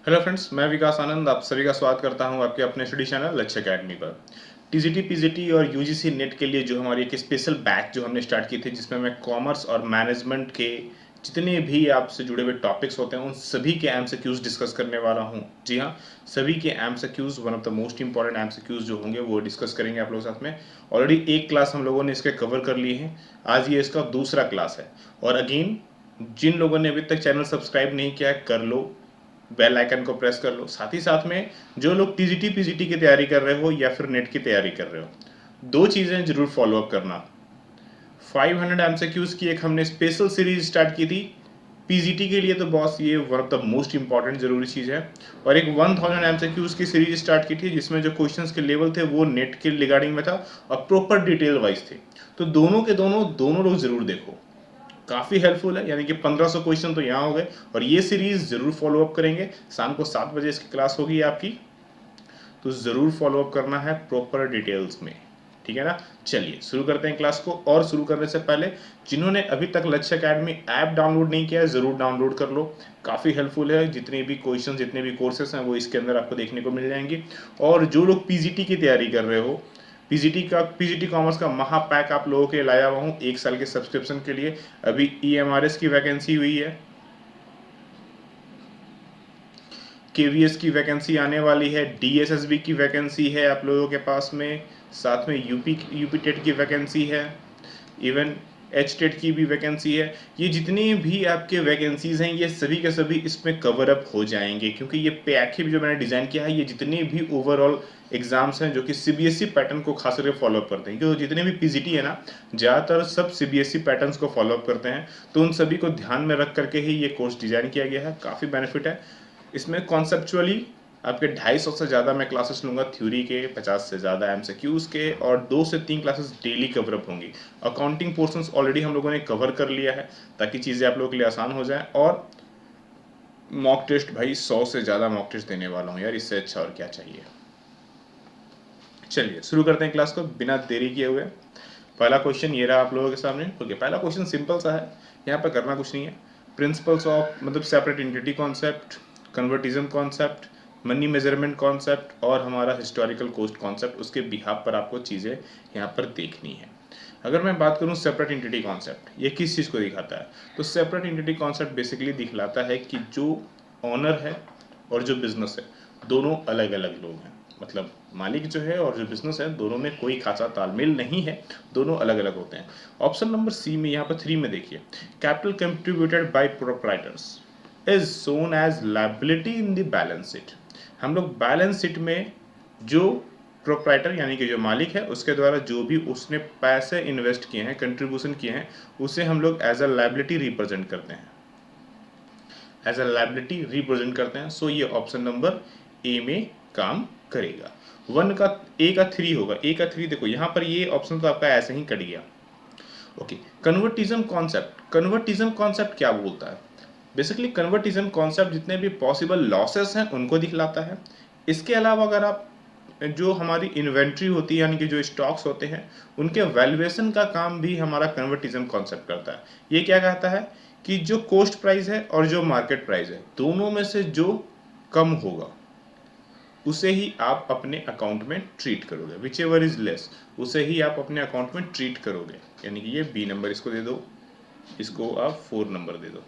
Hello friends, मैं विकास आनंद आप सभी का स्वागत करता हूं आपके अपने स्टडी चैनल लक्ष्य अकेडमी पर। टीजीटी पीजीटी और यूजीसी नेट के लिए जो हमारी एक स्पेशल बैच जो हमने स्टार्ट की थी, जिसमें मैं कॉमर्स और मैनेजमेंट के जितने भी आपसे जुड़े हुए टॉपिक्स होते हैं उन सभी के एमसीक्यूज डिस्कस करने वाला हूं। जी हाँ, सभी के MCQs, one of the most important MCQs जो होंगे वो डिस्कस करेंगे आप लोगों के साथ में। ऑलरेडी एक क्लास हम लोगों ने इसके कवर कर लिए हैं, आज ये इसका दूसरा क्लास है। और अगेन, जिन लोगों ने अभी तक चैनल सब्सक्राइब नहीं किया है कर लो, बेल आइकन को प्रेस कर लो। साथ ही साथ में जो लोग टीजीटी पीजीटी की तैयारी कर रहे हो या फिर नेट की तैयारी कर रहे हो, दो चीज़ें जरूर फॉलो अप करना। 500 एमसीक्यूज की एक हमने स्पेशल सीरीज स्टार्ट की थी पीजीटी के लिए, तो बॉस ये one of the most important जरूरी चीज़ है। और एक 1000 एमसीक्यूज की सीरीज स्टार्ट की थी जिसमें जो क्वेश्चंस के लेवल थे वो नेट के रिगार्डिंग में था और प्रॉपर डिटेल वाइज थे। तो दोनों के दोनों लोग जरूर देखो, काफ़ी हेल्पफुल है। यानी कि 1500 क्वेश्चन तो यहाँ हो गए और ये सीरीज जरूर फॉलो अप करेंगे। शाम को 7 बजे इसकी क्लास होगी आपकी, तो ज़रूर फॉलो अप करना है प्रॉपर डिटेल्स में, ठीक है ना। चलिए शुरू करते हैं क्लास को। और शुरू करने से पहले जिन्होंने अभी तक लक्ष्य अकेडमी ऐप डाउनलोड नहीं किया है ज़रूर डाउनलोड कर लो, काफ़ी हेल्पफुल है। जितने भी क्वेश्चन, जितने भी कोर्सेस हैं वो इसके अंदर आपको देखने को मिल जाएंगे। और जो लोग पीजीटी की तैयारी कर रहे हो, पीजीटी कॉमर्स का महा पैक आप लोगों के लिए लाया हुआ हूँ 1 साल के सब्सक्रिप्शन के लिए। अभी ईएमआरएस की वैकेंसी हुई है, केवीएस की वैकेंसी आने वाली है, डीएसएसबी की वैकेंसी है आप लोगों के पास में, साथ में यूपी टेट की वैकेंसी है, इवन एच टेट की भी वैकेंसी है। ये जितनी भी आपके वैकेंसीज हैं ये सभी के सभी इसमें कवर अप हो जाएंगे, क्योंकि ये पैक ही जो मैंने डिज़ाइन किया है ये जितने भी ओवरऑल एग्जाम्स हैं जो कि सीबीएसई पैटर्न को खास करके फॉलो अप करते हैं, क्योंकि जितने भी पीजीटी है ना ज़्यादातर सब सीबीएसई पैटर्न्स को फॉलो अप करते हैं। तो उन सभी को ध्यान में रख करके ही ये कोर्स डिज़ाइन किया गया है, काफ़ी बेनिफिट है इसमें। कॉन्सेप्चुअली आपके 250 से ज़्यादा मैं क्लासेस लूँगा, थ्योरी के 50 से ज़्यादा एमसीक्यूज़ के, और 2 से 3 क्लासेस डेली कवर अप होंगी। अकाउंटिंग पोर्शंस ऑलरेडी हम लोगों ने कवर कर लिया है ताकि चीज़ें आप लोगों के लिए आसान हो जाए। और मॉक टेस्ट भाई 100 से ज़्यादा मॉक टेस्ट देने वाला हूँ यार, इससे अच्छा और क्या चाहिए। चलिए शुरू करते हैं क्लास को बिना देरी किए हुए। पहला क्वेश्चन ये रहा आप लोगों के सामने। ओके, पहला क्वेश्चन सिंपल सा है, यहाँ पर करना कुछ नहीं है। प्रिंसिपल्स ऑफ मतलब separate entity concept, conservatism concept, money measurement concept और हमारा हिस्टोरिकल कॉस्ट कॉन्सेप्ट, उसके बिहाफ पर आपको चीज़ें यहाँ पर देखनी है। अगर मैं बात करूँ सेपरेट एंटिटी कॉन्सेप्ट, ये किस चीज़ को दिखाता है, तो सेपरेट एंटिटी कॉन्सेप्ट बेसिकली दिखलाता है कि जो ऑनर है और जो बिजनेस है दोनों अलग अलग लोग हैं। मतलब मालिक जो है और जो बिजनेस है दोनों में कोई खासा तालमेल नहीं है, दोनों अलग अलग होते हैं। ऑप्शन नंबर सी में, यहाँ पर 3 में देखिए, capital contributed by proprietors is shown as liability in the balance sheet. हम लोग बैलेंस शीट में जो प्रोप्राइटर यानी कि जो मालिक है उसके द्वारा जो भी उसने पैसे इन्वेस्ट किए हैं, कंट्रीब्यूशन किए हैं, उसे हम लोग एज अ लायबिलिटी रिप्रेजेंट करते हैं, एज अ लायबिलिटी रिप्रेजेंट करते हैं। सो ये ऑप्शन नंबर ए में काम करेगा। वन का ए का 3 होगा, ए का 3 देखो यहाँ पर ये ऑप्शन तो आपका ऐसे ही कट गया। ओके, कन्वर्टिज्म कॉन्सेप्ट, कन्वर्टिज्म कॉन्सेप्ट क्या बोलता है? बेसिकली कन्वर्टिज्म कॉन्सेप्ट जितने भी पॉसिबल लॉसेस हैं उनको दिखलाता है। इसके अलावा अगर आप जो हमारी इन्वेंट्री होती है यानी कि जो स्टॉक्स होते हैं उनके वैल्यूएशन का काम भी हमारा कन्वर्टिज्म कॉन्सेप्ट करता है। ये क्या कहता है कि जो कॉस्ट प्राइस है और जो मार्केट प्राइस है दोनों में से जो कम होगा उसे ही आप अपने अकाउंट में ट्रीट करोगे, विच एवर इज लेस उसे ही आप अपने अकाउंट में ट्रीट करोगे। यानी कि ये बी नंबर इसको दे दो, इसको आप 4 नंबर दे दो।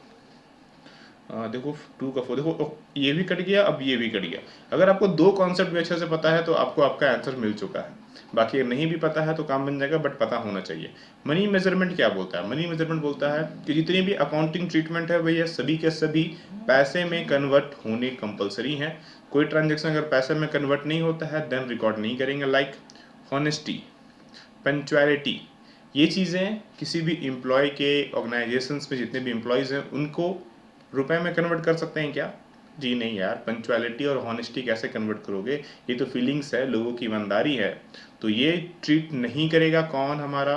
देखो 2 का 4 देखो, ये भी कट गया, अब ये भी कट गया। अगर आपको दो कॉन्सेप्ट भी अच्छे से पता है तो आपको आपका आंसर मिल चुका है। बाकी नहीं भी पता है तो काम बन जाएगा, बट पता होना चाहिए। मनी मेजरमेंट क्या बोलता है? मनी मेजरमेंट बोलता है कि जितनी भी अकाउंटिंग ट्रीटमेंट है भैया सभी के सभी पैसे में कन्वर्ट होने कंपलसरी हैं। कोई ट्रांजेक्शन अगर पैसे में कन्वर्ट नहीं होता है देन रिकॉर्ड नहीं करेंगे। लाइक हॉनेस्टी, पंक्चुअलिटी, ये चीज़ें किसी भी एम्प्लॉय के ऑर्गेनाइजेशंस में जितने भी एम्प्लॉयज़ हैं उनको रुपए में कन्वर्ट कर सकते हैं क्या? जी नहीं यार, पंक्चुअलिटी और हॉनेस्टी कैसे कन्वर्ट करोगे? ये तो फीलिंग्स है, लोगों की ईमानदारी है। तो ये ट्रीट नहीं करेगा कौन? हमारा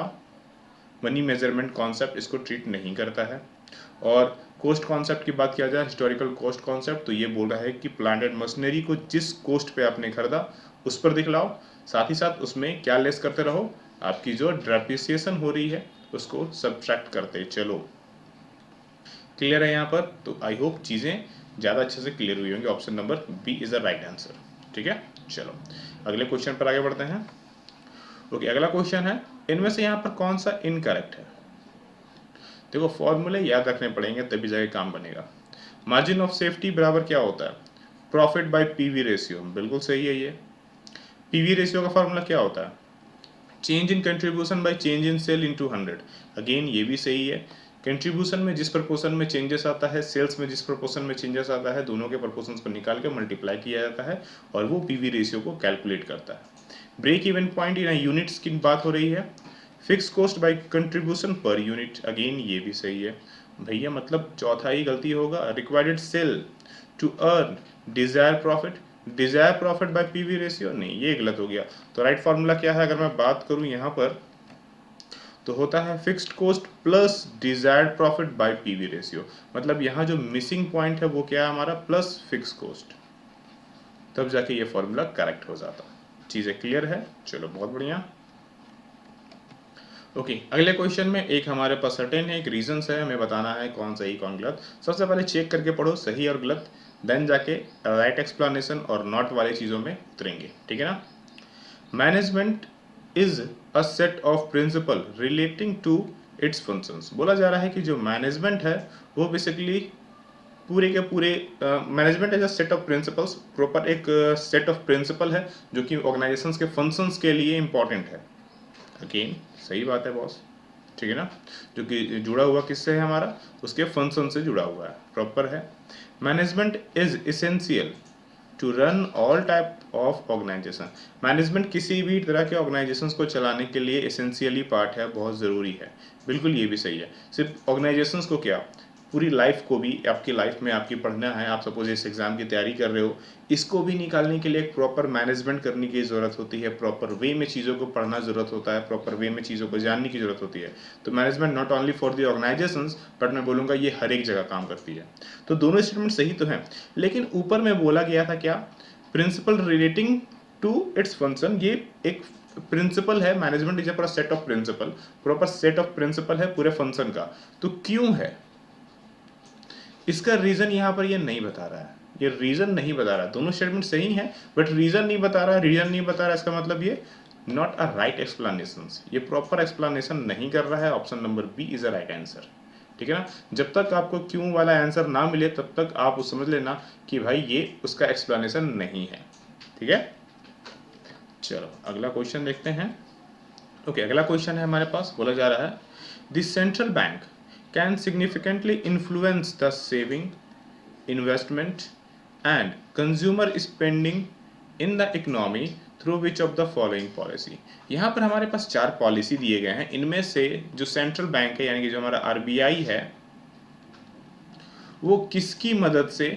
मनी मेजरमेंट कॉन्सेप्ट इसको ट्रीट नहीं करता है। और कॉस्ट कॉन्सेप्ट की बात किया जाए, हिस्टोरिकल कॉस्ट कॉन्सेप्ट, तो ये बोल रहा है कि प्लांट एंड मशीनरी को जिस कॉस्ट पे आपने खरीदा उस पर दिखलाओ, साथ ही साथ उसमें क्या लेस करते रहो, आपकी जो डेप्रिसिएशन हो रही है उसको सब्ट्रैक्ट करते चलो। क्लियर है यहाँ पर? तो आई होप चीज़ें ज़्यादा अच्छे से क्लियर हुई होंगी। Option number B is the right answer. ठीक है, चलो अगले क्वेश्चन पर आगे बढ़ते हैं। ओके, अगला क्वेश्चन है, इनमें से यहाँ पर कौन सा इनकरेक्ट है? देखो फॉर्मूले याद रखने पड़ेंगे तभी जाके काम बनेगा। मार्जिन ऑफ सेफ्टी बराबर क्या होता है? प्रॉफिट बाय पीवी रेशियो, बिल्कुल सही है ये। पीवी रेशियो का फॉर्मूला क्या होता है? Change in contribution by change in sale into 100, again ये भी सही है। कंट्रीब्यूशन में जिस प्रपोर्शन में चेंजेस आता है, सेल्स में जिस प्रपोर्शन में चेंजेस आता है, दोनों के प्रपोर्शन को निकाल के मल्टीप्लाई किया जाता है और वो पीवी रेशियो को कैलकुलेट करता है। Break even point in units की बात हो रही है। Fix cost by contribution per unit, again ये भी सही है भैया, मतलब चौथा ही गलती होगा। Required sale to earn desire profit by PV ratio, नहीं ये गलत हो गया। तो राइट फार्मूला क्या है? अगर मैं बात करूं यहां पर तो होता है fixed cost plus desired profit by PV ratio. मतलब यहाँ जो मिसिंग पॉइंट है वो क्या है हमारा? प्लस फिक्स कॉस्ट, तब जाके ये फॉर्मूला करेक्ट हो जाता। चीजें क्लियर है? चलो बहुत बढ़िया। ओके, अगले क्वेश्चन में एक हमारे पास सर्टेन है, एक रीजंस है, हमें बताना है कौन सही कौन गलत। सबसे पहले चेक करके पढ़ो सही और गलत, देन जाके राइट एक्सप्लेनेशन और नॉट वाली चीज़ों में उतरेंगे। ठीक है ना? Management is a set of principle relating to its functions. बोला जा रहा है कि जो मैनेजमेंट है वो बेसिकली पूरे के पूरे management as a set of principles, proper एक सेट ऑफ प्रिंसिपल है जो कि ऑर्गेनाइजेशंस के फंक्शंस के लिए इंपॉर्टेंट है। अगेन सही बात है बॉस, ठीक है ना? जो कि जुड़ा हुआ किससे है हमारा? उसके फंक्शन से जुड़ा हुआ है, प्रॉपर है। Management is essential to run all type of organisation. Management किसी भी तरह के ऑर्गेनाइजेशंस को चलाने के लिए एसेंशियली पार्ट है, बहुत ज़रूरी है। बिल्कुल ये भी सही है। सिर्फ ऑर्गेनाइजेशंस को क्या, पूरी लाइफ को भी, आपकी लाइफ में आपकी पढ़ना है, आप सपोज इस एग्जाम की तैयारी कर रहे हो, इसको भी निकालने के लिए एक प्रॉपर मैनेजमेंट करने की ज़रूरत होती है, प्रॉपर वे में चीज़ों को पढ़ना ज़रूरत होता है, प्रॉपर वे में चीज़ों को जानने की ज़रूरत होती है। तो management not only for the organisations, but मैं बोलूँगा ये हर एक जगह काम करती है। तो दोनों स्टेटमेंट सही तो हैं, लेकिन ऊपर में बोला गया था क्या? Principle relating to its function, ये एक प्रिंसिपल है। Management is a set of principle, proper set of principle है पूरे फंक्शन का। तो क्यों है? इसका रीजन यहाँ पर ये नहीं बता रहा है, ये रीजन नहीं बता रहा। दोनों स्टेटमेंट सही है बट रीजन नहीं बता रहा। रीजन नहीं बता रहा इसका मतलब ये नॉट अ राइट एक्सप्लेनेशन, ये प्रॉपर एक्सप्लेनेशन नहीं कर रहा है। Option number B is a right answer. ठीक है ना? जब तक आपको क्यों वाला आंसर ना मिले तब तक आप उस समझ लेना कि भाई ये उसका एक्सप्लेनेशन नहीं है। ठीक है, चलो अगला क्वेश्चन देखते हैं। ओके, अगला क्वेश्चन है हमारे पास, बोला जा रहा है the central bank can significantly influence the saving, investment and consumer spending in the economy through which of the following policy. यहाँ पर हमारे पास 4 पॉलिसी दिए गए हैं, इनमें से जो सेंट्रल बैंक है यानी कि जो हमारा आरबीआई है वो किसकी मदद से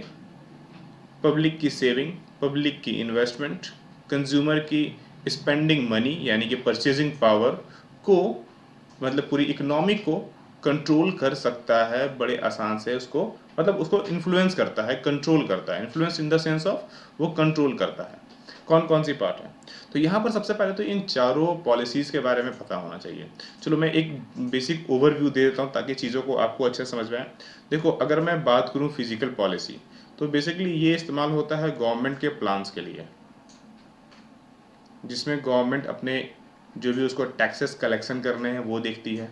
पब्लिक की सेविंग, पब्लिक की इन्वेस्टमेंट, कंज्यूमर की स्पेंडिंग मनी यानी कि परचेजिंग पावर को, मतलब पूरी इकोनॉमी को कंट्रोल कर सकता है बड़े आसान से। उसको मतलब उसको इन्फ्लुएंस करता है, कंट्रोल करता है। Influence in the sense of वो कंट्रोल करता है। कौन कौन सी पार्ट है? तो यहाँ पर सबसे पहले तो इन चारों पॉलिसीज़ के बारे में पता होना चाहिए। चलो मैं एक बेसिक ओवरव्यू दे देता हूँ ताकि चीज़ों को आपको अच्छे समझ में आए। देखो अगर मैं बात करूँ फिजिकल पॉलिसी, तो बेसिकली ये इस्तेमाल होता है गवर्नमेंट के प्लान्स के लिए, जिसमें गवर्नमेंट अपने जो भी उसको टैक्सेस कलेक्शन करने हैं वो देखती है,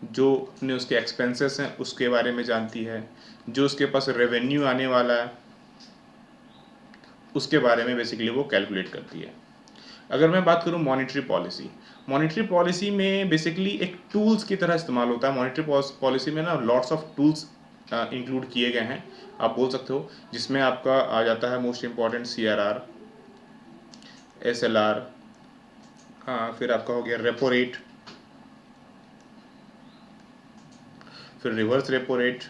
जो अपने उसके एक्सपेंसेस हैं उसके बारे में जानती है, जो उसके पास रेवेन्यू आने वाला है उसके बारे में बेसिकली वो कैलकुलेट करती है। अगर मैं बात करूँ मॉनेटरी पॉलिसी में बेसिकली एक टूल्स की तरह इस्तेमाल होता है। मॉनेटरी पॉलिसी में ना लॉट्स ऑफ टूल्स इंक्लूड किए गए हैं, आप बोल सकते हो, जिसमें आपका आ जाता है मोस्ट इम्पॉर्टेंट CRR, SLR, फिर आपका हो गया रेपो रेट, फिर रिवर्स रेपो रेट,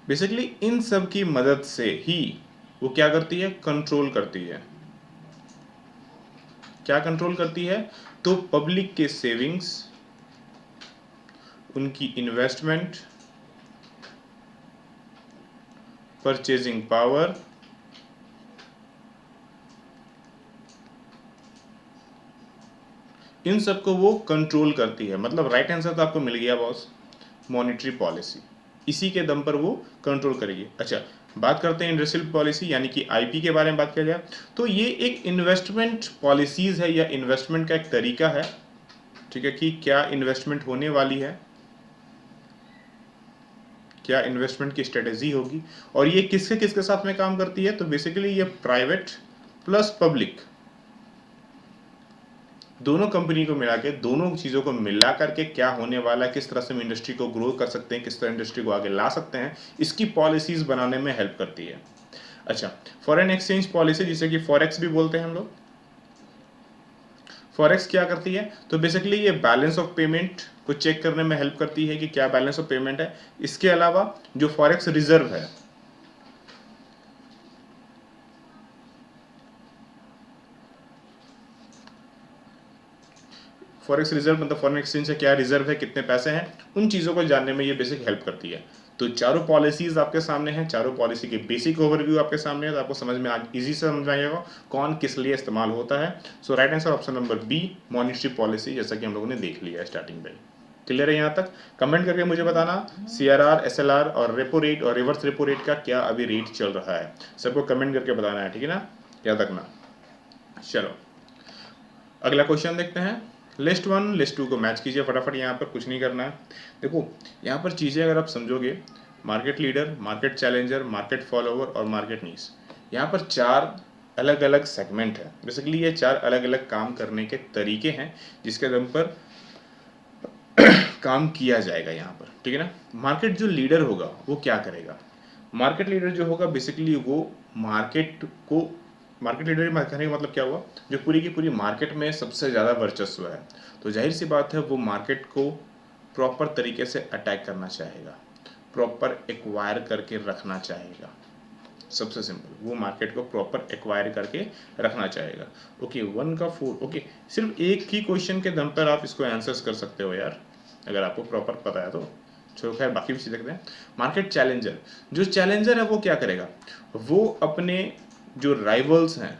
बेसिकली इन सब की मदद से ही वो क्या करती है? कंट्रोल करती है। क्या कंट्रोल करती है? तो पब्लिक के सेविंग्स, उनकी इन्वेस्टमेंट, परचेजिंग पावर, इन सबको वो कंट्रोल करती है। मतलब राइट आंसर तो आपको मिल गया बॉस, मॉनेटरी पॉलिसी, इसी के दम पर वो कंट्रोल करेगी। अच्छा, बात करते हैं इंडस्ट्रियल पॉलिसी यानी कि आईपी के बारे में बात किया जाए तो ये एक इन्वेस्टमेंट पॉलिसीज है या इन्वेस्टमेंट का एक तरीका है, ठीक है, कि क्या इन्वेस्टमेंट होने वाली है, क्या इन्वेस्टमेंट की स्ट्रेटेजी होगी, और ये किसके किसके साथ में काम करती है। तो बेसिकली ये प्राइवेट प्लस पब्लिक दोनों कंपनी को मिला के, दोनों चीज़ों को मिला करके क्या होने वाला है, किस तरह से हम इंडस्ट्री को ग्रो कर सकते हैं, किस तरह इंडस्ट्री को आगे ला सकते हैं, इसकी पॉलिसीज बनाने में हेल्प करती है। अच्छा, फॉरेन एक्सचेंज पॉलिसी जिसे कि फॉरेक्स भी बोलते हैं हम लोग। फॉरेक्स क्या करती है, तो बेसिकली ये बैलेंस ऑफ पेमेंट को चेक करने में हेल्प करती है कि क्या बैलेंस ऑफ पेमेंट है। इसके अलावा जो फॉरेक्स रिजर्व है, फॉरेक्स रिजर्व मतलब फॉरेन एक्सचेंज से क्या रिजर्व है, कितने पैसे हैं, उन चीज़ों को जानने में ये बेसिक हेल्प करती है। तो चारों पॉलिसीज आपके सामने हैं, चारों पॉलिसी के बेसिक ओवरव्यू आपके सामने है, तो आपको समझ में आज इजी से समझ में आएगा कौन किस लिए इस्तेमाल होता है। So right answer option number B, monetary policy, जैसा कि हम लोगों ने देख लिया है स्टार्टिंग में। क्लियर है यहाँ तक? कमेंट करके मुझे बताना सीआरआर, एसएलआर और रेपो रेट और रिवर्स रेपो रेट का क्या अभी रेट चल रहा है, सबको कमेंट करके बताना है, ठीक है ना, याद रखना। चलो अगला क्वेश्चन देखते हैं। लिस्ट 1 लिस्ट 2 को मैच कीजिए फटाफट, यहाँ पर कुछ नहीं करना है। देखो यहाँ पर चीज़ें अगर आप समझोगे, market leader, market challenger, market follower और मार्केट नीस, यहाँ पर 4 अलग अलग सेगमेंट है। बेसिकली ये 4 अलग अलग काम करने के तरीके हैं जिसके दम पर काम किया जाएगा यहाँ पर, ठीक है ना। मार्केट जो लीडर होगा वो क्या करेगा, मार्केट लीडर जो होगा बेसिकली वो मार्केट को, मार्केट लीडर कहने का मतलब क्या हुआ, जो पूरी की पूरी मार्केट में सबसे ज़्यादा वर्चस्व है, तो जाहिर सी बात है वो मार्केट को प्रॉपर तरीके से अटैक करना चाहेगा, प्रॉपर एक्वायर करके रखना चाहेगा। सबसे सिंपल, वो मार्केट को प्रॉपर एक्वायर करके रखना चाहेगा। ओके, 1 का 4, ओके, सिर्फ एक ही क्वेश्चन के दम पर आप इसको आंसर्स कर सकते हो यार, अगर आपको प्रॉपर पता है तो। चलो खैर बाकी भी चीज़ देखते हैं। मार्केट चैलेंजर, जो चैलेंजर है वो क्या करेगा, वो अपने जो राइवल्स हैं,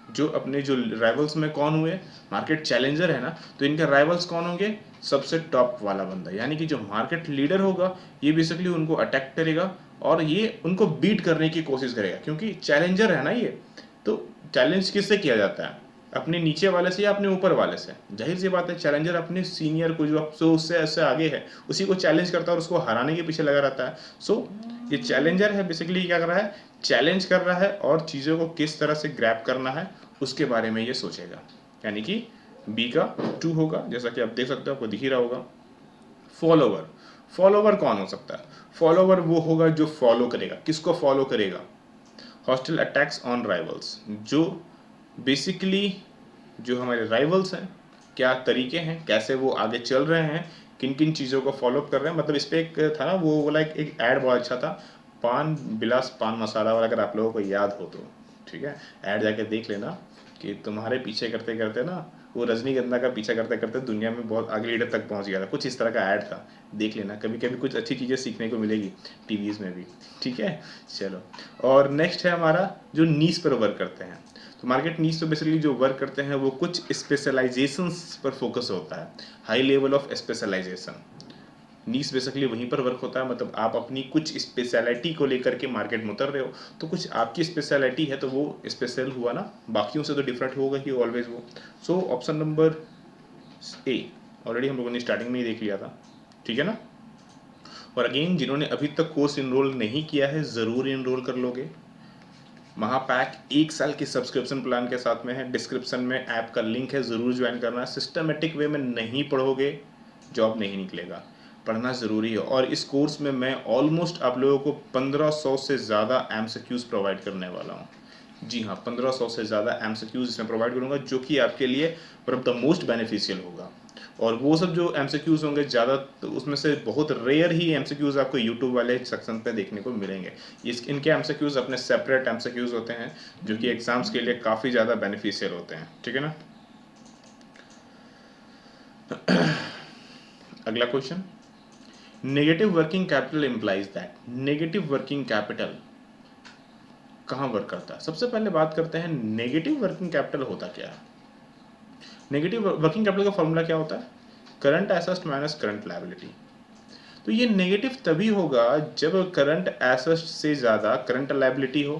जो अपने जो राइवल्स में कौन हुए, मार्केट चैलेंजर है ना, तो इनके राइवल्स कौन होंगे, सबसे टॉप वाला बंदा, यानी कि जो मार्केट लीडर होगा ये बेसिकली उनको अटैक करेगा और ये उनको बीट करने की कोशिश करेगा, क्योंकि चैलेंजर है ना ये। तो चैलेंज किससे किया जाता है, अपने नीचे वाले से या अपने ऊपर वाले से। जाहिर सी बात है चैलेंजर अपने सीनियर को जो अब उससे ऐसे आगे है उसी को चैलेंज करता है और उसको हराने के पीछे लगा रहता है। सो ये चैलेंजर है, बेसिकली क्या कर रहा है, चैलेंज कर रहा है और चीज़ों को किस तरह से ग्रैब करना है उसके बारे में ये सोचेगा, यानी कि बी का 2 होगा, जैसा कि आप देख सकते हो, आपको दिख ही रहा होगा। फॉलोवर, फॉलोवर कौन हो सकता है, फॉलोवर वो होगा जो फॉलो करेगा, किसको फॉलो करेगा, हॉस्टाइल अटैक्स ऑन राइवल्स, जो बेसिकली जो हमारे राइवल्स हैं क्या तरीके हैं, कैसे वो आगे चल रहे हैं, किन किन चीज़ों को फॉलो कर रहे हैं। मतलब इस पर एक था ना, वो बोला एक ऐड बहुत अच्छा था, पान बिलास पान मसाला वाला, अगर आप लोगों को याद हो तो ठीक है, ऐड जाके देख लेना कि तुम्हारे पीछे करते करते ना वो रजनीगंधा का पीछा करते करते दुनिया में बहुत आगे लीडर तक पहुंच गया था, कुछ इस तरह का ऐड था, देख लेना, कभी कभी कुछ अच्छी चीज़ें सीखने को मिलेगी टीवीज़ में भी, ठीक है। चलो, और नेक्स्ट है हमारा जो नीस पर वर्क करते हैं। तो मार्केट नीच तो बेसिकली जो वर्क करते हैं वो कुछ स्पेशलाइजेशंस पर फोकस होता है, हाई लेवल ऑफ स्पेशलाइजेशन। नीच बेसिकली वहीं पर वर्क होता है, मतलब आप अपनी कुछ स्पेशलिटी को लेकर के मार्केट में उतर रहे हो, तो कुछ आपकी स्पेशलिटी है तो वो स्पेशल हुआ ना, बाकियों से तो डिफरेंट होगा ही ऑलवेज वो। सो ऑप्शन नंबर ए ऑलरेडी हम लोगों ने स्टार्टिंग में ही देख लिया था, ठीक है ना। और अगेन जिन्होंने अभी तक कोर्स इनरोल नहीं किया है ज़रूर इनरोल कर लोगे, महापैक 1 साल की सब्सक्रिप्शन प्लान के साथ में है, डिस्क्रिप्शन में ऐप का लिंक है, ज़रूर ज्वाइन करना। सिस्टमेटिक वे में नहीं पढ़ोगे जॉब नहीं निकलेगा, पढ़ना ज़रूरी है। और इस कोर्स में मैं ऑलमोस्ट आप लोगों को 1500 से ज़्यादा एमसीक्यूज प्रोवाइड करने वाला हूँ। जी हाँ, 1500 से ज़्यादा एमसीक्यूज इसमें प्रोवाइड करूँगा, जो कि आपके लिए one of the most beneficial होगा। और वो सब जो एमसीक्यूज होंगे ज़्यादा, तो उसमें से बहुत रेयर ही एमसीक्यूज आपको यूट्यूब वाले सेक्शन पे देखने को मिलेंगे। इनके एमसीक्यूज अपने सेपरेट एमसीक्यूज होते हैं जो कि एग्जाम्स के लिए काफ़ी ज़्यादा बेनिफिशियल होते हैं, ठीक है ना। अगला question, negative working capital implies that, negative working capital कहाँ वर्क करता है। सबसे पहले बात करते हैं नेगेटिव वर्किंग कैपिटल होता क्या है। नेगेटिव वर्किंग कैपिटल का फॉर्मूला क्या होता है? Current asset minus current liability. तो ये नेगेटिव तभी होगा जब करंट एसेट से ज़्यादा करंट लायबिलिटी हो।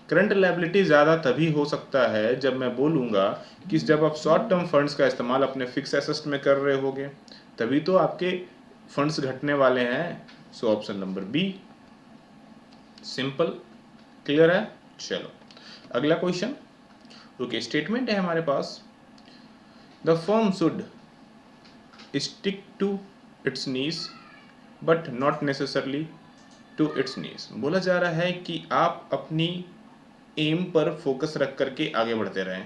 करंट लायबिलिटी ज़्यादा तभी हो सकता है जब मैं बोलूँगा कि जब आप शॉर्ट टर्म फंड्स का इस्तेमाल अपने फिक्स एसेट में कर रहे होगे, तभी तो आपके फंड्स घटने वाले हैं। So option number B, simple, clear है। चलो अगला क्वेश्चन। ओके, स्टेटमेंट है हमारे पास, the firm should stick to its needs but not necessarily to its needs. बोला जा रहा है कि आप अपनी एम पर फोकस रख करके आगे बढ़ते रहें।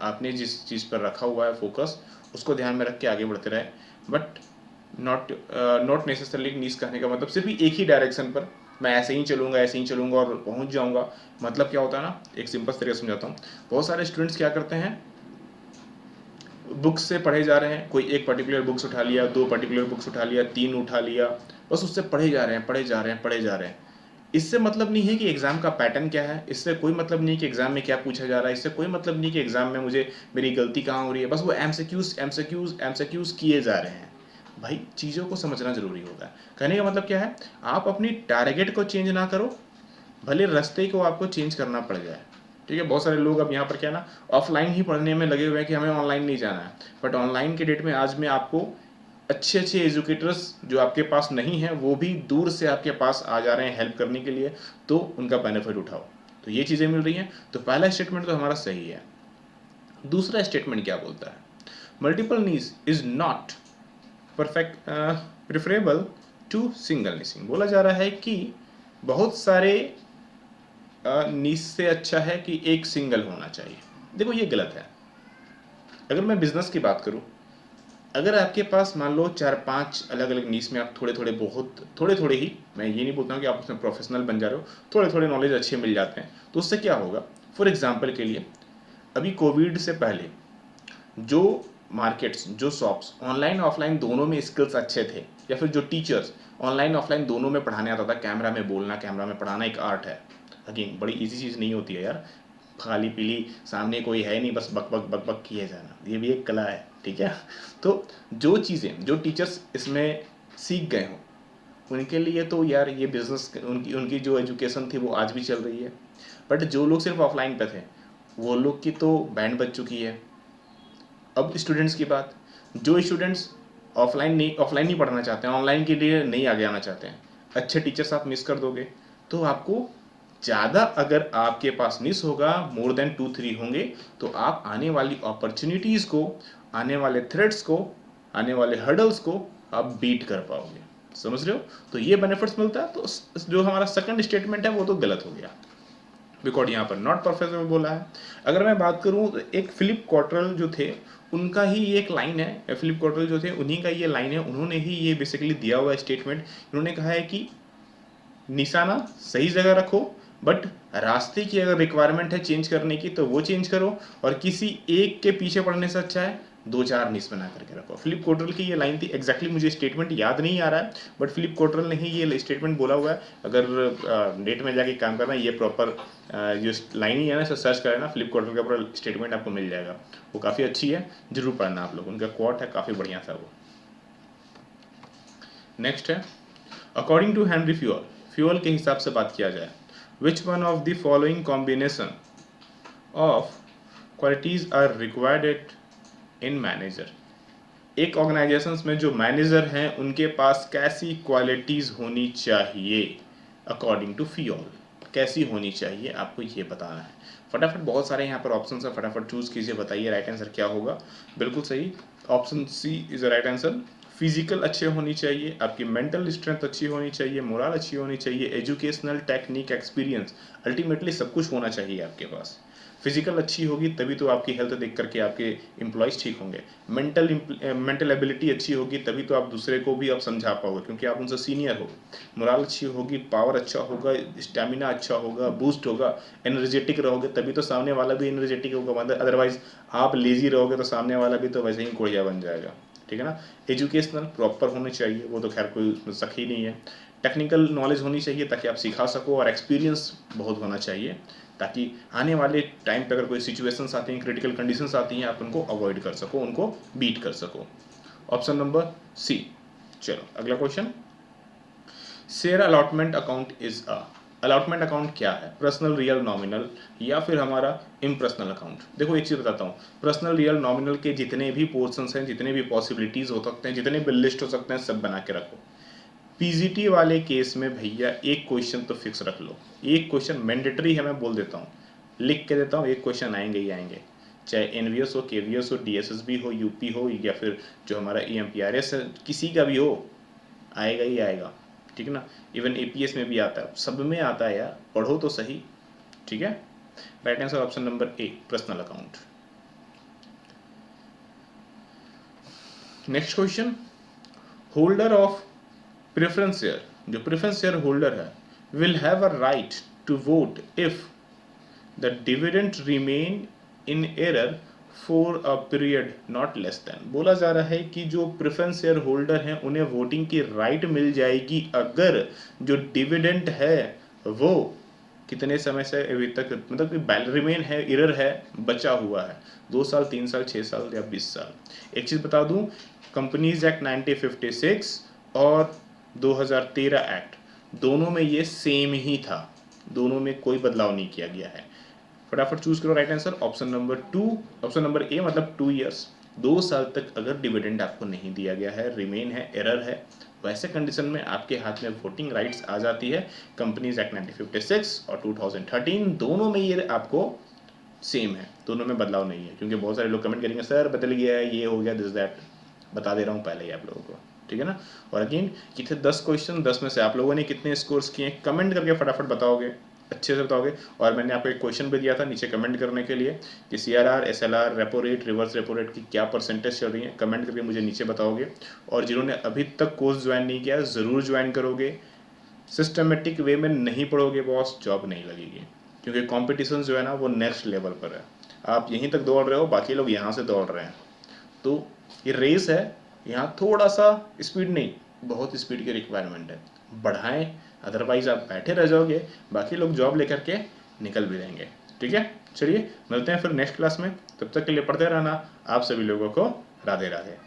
आपने जिस चीज़ पर रखा हुआ है फोकस, उसको ध्यान में रख के आगे बढ़ते रहें, बट नॉट नेसेसरली नीज कहने का मतलब सिर्फ एक ही डायरेक्शन पर मैं ऐसे ही चलूँगा और पहुँच जाऊँगा। मतलब क्या होता है ना, एक सिंपल तरीके से समझाता हूँ। बहुत सारे स्टूडेंट्स क्या करते हैं, बुक्स से पढ़े जा रहे हैं, कोई एक पर्टिकुलर बुक्स उठा लिया, 2 पर्टिकुलर बुक्स उठा लिया, 3 उठा लिया, बस उससे पढ़े जा रहे हैं। इससे मतलब नहीं है कि एग्जाम का पैटर्न क्या है, इससे कोई मतलब नहीं कि एग्जाम में क्या पूछा जा रहा है, इससे कोई मतलब नहीं कि एग्जाम में मुझे मेरी गलती कहाँ हो रही है। बस वो एमसीक्यूज किए जा रहे हैं। भाई चीज़ों को समझना जरूरी होता है। कहने का मतलब क्या है, आप अपनी टारगेट को चेंज ना करो, भले रास्ते को आपको चेंज करना पड़ जाए। ठीक है, बहुत सारे लोग अब यहाँ पर क्या ना ऑफलाइन ही पढ़ने में लगे हुए हैं कि हमें ऑनलाइन नहीं जाना है, बट ऑनलाइन के डेट में आज में आपको अच्छे अच्छे एजुकेटर्स जो आपके पास नहीं हैं वो भी दूर से आपके पास आ जा रहे हैं हेल्प करने के लिए, तो उनका बेनिफिट उठाओ। तो ये चीज़ें मिल रही हैं। तो पहला स्टेटमेंट तो हमारा सही है। दूसरा स्टेटमेंट क्या बोलता है, multiple knees is not perfect preferable to single kneeing. बोला जा रहा है कि बहुत सारे नीस से अच्छा है कि एक सिंगल होना चाहिए। देखो ये गलत है। अगर मैं बिजनेस की बात करूं, अगर आपके पास मान लो 4-5 अलग अलग नीस में आप थोड़े थोड़े ही, मैं ये नहीं बोलता हूँ कि आप उसमें प्रोफेशनल बन जा रहे हो, थोड़े थोड़े नॉलेज अच्छे मिल जाते हैं, तो उससे क्या होगा। फॉर एग्जाम्पल के लिए, अभी कोविड से पहले जो मार्केट्स, जो शॉप्स ऑनलाइन ऑफलाइन दोनों में स्किल्स अच्छे थे, या फिर जो टीचर्स ऑनलाइन ऑफलाइन दोनों में पढ़ाने आता था, कैमरा में बोलना, कैमरा में पढ़ाना एक आर्ट है। अगेन बड़ी इजी चीज़ नहीं होती है यार, खाली पीली सामने कोई है नहीं, बस बक बक बक बक किए जाना, ये भी एक कला है। ठीक है, तो जो चीज़ें जो टीचर्स इसमें सीख गए हों उनके लिए तो यार ये बिजनेस, उनकी उनकी जो एजुकेशन थी वो आज भी चल रही है। बट जो लोग सिर्फ ऑफलाइन पे थे वो लोग की तो बैंड बज चुकी है। अब स्टूडेंट्स की बात, जो स्टूडेंट्स ऑफलाइन नहीं पढ़ना चाहते हैं, ऑनलाइन के लिए नहीं आगे आना चाहते हैं, अच्छे टीचर्स आप मिस कर दोगे। तो आपको ज़्यादा, अगर आपके पास मिस होगा, मोर देन 2-3 होंगे, तो आप आने वाली अपॉर्चुनिटीज़ को, आने वाले थ्रेड्स को, आने वाले हर्डल्स को आप बीट कर पाओगे। समझ रहे हो, तो ये बेनिफिट्स मिलता है। तो जो हमारा सेकंड स्टेटमेंट है वो तो गलत हो गया, बिकॉज यहाँ पर नॉट परफेक्ट में बोला है। अगर मैं बात करूँ तो एक फिलिप कॉटरल जो थे उनका ही ये एक लाइन है, फिलिप कॉटरल जो थे उन्हीं का ये लाइन है, उन्होंने ही ये बेसिकली दिया हुआ स्टेटमेंट। उन्होंने कहा है कि निशाना सही जगह रखो, बट रास्ते की अगर रिक्वायरमेंट है चेंज करने की तो वो चेंज करो, और किसी एक के पीछे पड़ने से अच्छा है 2-4 निश बना करके रखो। फिलिप कोटरल की ये लाइन थी। एग्जैक्टली मुझे स्टेटमेंट याद नहीं आ रहा है, बट फिलिप कोटरल ने ही ये स्टेटमेंट बोला हुआ है। अगर नेट में जाके काम करना, ये प्रॉपर जो लाइन ही है ना, सर्च करें ना, फिलिप कोटरल का पूरा स्टेटमेंट आपको मिल जाएगा। वो काफ़ी अच्छी है, जरूर पढ़ना आप लोग, उनका कोट है काफ़ी बढ़िया था वो। नेक्स्ट है, according to Henry Fayol, Fayol के हिसाब से बात किया जाए, which one of the following combination of qualities are required in manager. एक ऑर्गेनाइजेशन में जो मैनेजर हैं उनके पास कैसी क्वालिटीज होनी चाहिए अकॉर्डिंग टू फ्यूअल, कैसी होनी चाहिए आपको ये बताना है। फटाफट, बहुत सारे यहाँ पर ऑप्शन है, फटाफट चूज कीजिए, बताइए राइट आंसर क्या होगा। बिल्कुल सही, option C is the right answer. Physical अच्छे होनी चाहिए, आपकी मेंटल स्ट्रेंथ अच्छी होनी चाहिए, मोरल अच्छी होनी चाहिए, एजुकेशनल, टेक्निक, एक्सपीरियंस, अल्टीमेटली सब कुछ होना चाहिए आपके पास। फिजिकल अच्छी होगी तभी तो आपकी हेल्थ देख करके आपके एम्प्लॉयज़ ठीक होंगे। मेंटल एबिलिटी अच्छी होगी तभी तो आप दूसरे को भी आप समझा पाओगे क्योंकि आप उनसे सीनियर हो। मोरल अच्छी होगी, पावर अच्छा होगा, स्टेमिना अच्छा होगा, बूस्ट होगा, एनर्जेटिक रहोगे तभी तो सामने वाला भी एनर्जेटिक होगा। अदरवाइज आप लेजी रहोगे तो सामने वाला भी तो वैसे ही कोढ़िया बन जाएगा। ठीक है ना। एजुकेशनल प्रॉपर होनी चाहिए, वो तो खैर कोई उसमें शक ही नहीं है। टेक्निकल नॉलेज होनी चाहिए ताकि आप सिखा सको, और एक्सपीरियंस बहुत होना चाहिए। ताकि आने वाले टाइम पे अगर कोई सिचुएशंस आती हैं, क्रिटिकल कंडीशंस आती हैं, आप उनको अवॉइड कर सको, उनको बीट कर सको। Option number C. चलो अगला question, share allotment account is a, allotment account क्या है? पर्सनल, रियल, नॉमिनल या फिर हमारा इम्पर्सनल अकाउंट? देखो एक चीज़ बताता हूँ, पर्सनल, रियल, नॉमिनल के जितने भी पोर्शंस हैं, जितने भी पॉसिबिलिटीज़ हो सकते हैं, जितने भी लिस्ट हो सकते हैं, सब बना के रखो। पीजीटी वाले केस में भैया एक क्वेश्चन तो फिक्स रख लो, एक क्वेश्चन मैंडेटरी है, मैं बोल देता हूँ, लिख के देता हूँ, एक क्वेश्चन आएंगे ही आएंगे, चाहे एनवीएस हो, केवीएस हो, डीएसएसबी हो, यूपी हो, या फिर जो हमारा ईएमपीआरएस है, किसी का भी हो, आएगा ही आएगा, ठीक है ना। इवन एपीएस में भी आता है, सब में आता है यार, पढ़ो तो सही, ठीक है। Right answer option number A, personal account. Next question, holder of preference share, जो प्रेफरेंस शेयर होल्डर है, will have a right to vote if the dividend remain in arrears for a period not less than. बोला जा रहा है कि जो preference share holder हैं उन्हें वोटिंग की राइट मिल जाएगी अगर जो डिविडेंड है वो कितने समय से अभी तक, मतलब कि रिमेन है, एरर है, बचा हुआ है, 2 साल, 3 साल, 6 साल या 20 साल। एक चीज़ बता दूं, कंपनीज एक्ट 1956 और 2013 एक्ट, दोनों में ये सेम ही था, दोनों में कोई बदलाव नहीं किया गया है। फटाफट चूज करो right answer, option number 2, option number ए, मतलब 2 ईयर्स, 2 साल तक अगर डिविडेंड आपको नहीं दिया गया है, रिमेन है, एरर है, वैसे कंडीशन में आपके हाथ में वोटिंग राइट्स आ जाती है। कंपनीज एक्ट 1956 और 2013 दोनों में ये आपको सेम है, दोनों में बदलाव नहीं है। क्योंकि बहुत सारे लोग कमेंट करेंगे सर बदल गया है, ये हो गया, दिस दैट, बता दे रहा हूँ पहले ही आप लोगों को, ठीक है ना। और अगेन ये थे 10 क्वेश्चन, 10 में से आप लोगों ने कितने स्कोर्स किए, कमेंट करके फटाफट बताओगे, अच्छे से बताओगे। और मैंने आपको एक क्वेश्चन भी दिया था नीचे कमेंट करने के लिए कि CRR, SLR, repo rate, reverse repo rate की क्या परसेंटेज चल रही है, कमेंट करके मुझे नीचे बताओगे। और जिन्होंने अभी तक कोर्स ज्वाइन नहीं किया ज़रूर ज्वाइन करोगे, सिस्टमेटिक वे में नहीं पढ़ोगे बॉस, जॉब नहीं लगेगी, क्योंकि कॉम्पिटिशन जो है ना वो नेक्स्ट लेवल पर है। आप यहीं तक दौड़ रहे हो, बाकी लोग यहाँ से दौड़ रहे हैं, तो ये रेस है, यहाँ थोड़ा सा स्पीड नहीं, बहुत स्पीड की रिक्वायरमेंट है, बढ़ाएं, अदरवाइज आप बैठे रह जाओगे, बाकी लोग जॉब लेकर के निकल भी रहेंगे, ठीक है। चलिए मिलते हैं फिर नेक्स्ट क्लास में, तब तक के लिए पढ़ते रहना। आप सभी लोगों को राधे राधे।